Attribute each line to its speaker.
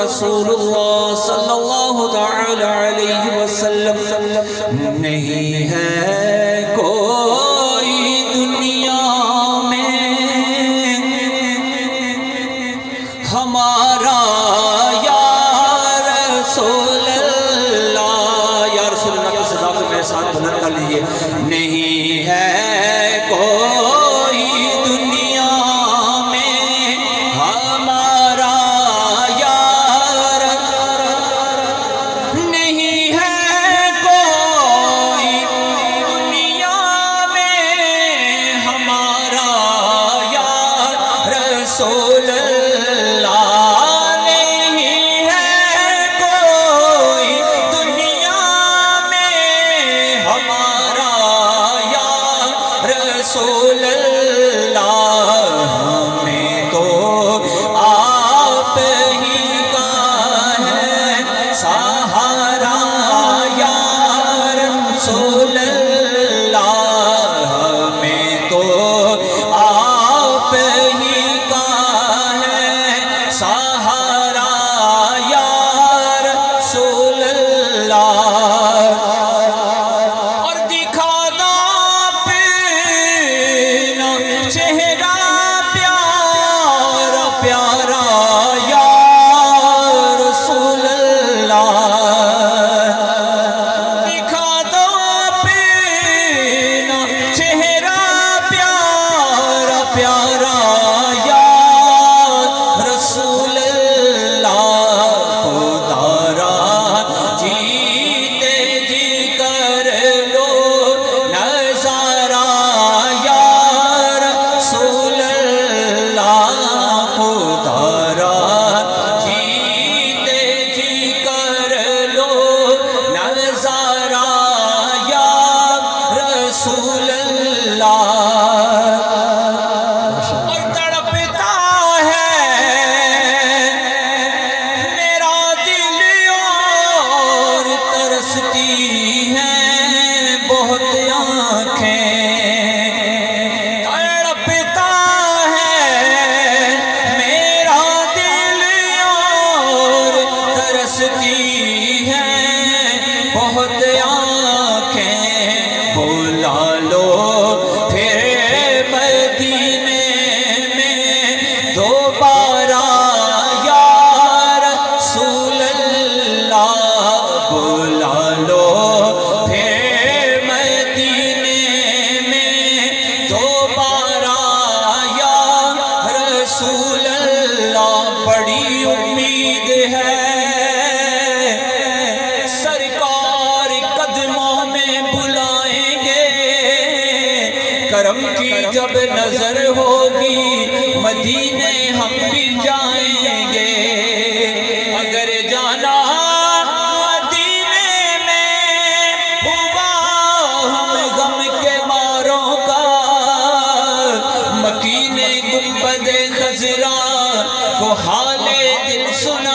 Speaker 1: رسول اللہ صلی اللہ تعالی علیہ وسلم نہیں ہے کوئی دنیا میں ہمارا یا رسول اللہ، یا رسول اللہ کی صدا کو میرے ساتھ بلند کر لیجئے، نہیں ہے کوئی دنیا میں ہمارا یا نہیں ہے کوئی دنیا میں ہمارا یا رسول اللہ، نہیں ہے کوئی دنیا میں ہمارا یا رسول اللہ، ہمیں تو آپ ہی کا ہے سہارا یا رسول اللہ، ہمیں تو آپ ہی کا ہے سہارا یا رسول اللہ، اور دکھا دو اپنا چہرہ پیارا پیارا یا رسول اللہ، دکھا دو اپنا چہرہ پیارا پیارا یا رسول اللہ، خدا را جیتے جی کر لو نظارہ یا رسول اللہ، خدا را جیتے جی کر لو نظارہ یا رسول اللہ، اور تڑپتا ہے میرا دل اور ترستی ہیں بہت آنکھیں، تڑپتا ہے میرا دل اور ترستی ہیں بہت آنکھیں، بلا لو پھر مدینے میں دوبارہ یا رسول اللہ، بلا لو پھر مدینے میں دوبارہ یا رسول اللہ، بڑی امید ہے سرکار قدموں میں بلائیں گے، کرم کی جب نظر ہوگی مدینے ہم بھی جائیں گے، اگر جانا مدینے میں ہوا ہم غم کے ماروں کا، مکین گنبد خضرا کو حال دل سنا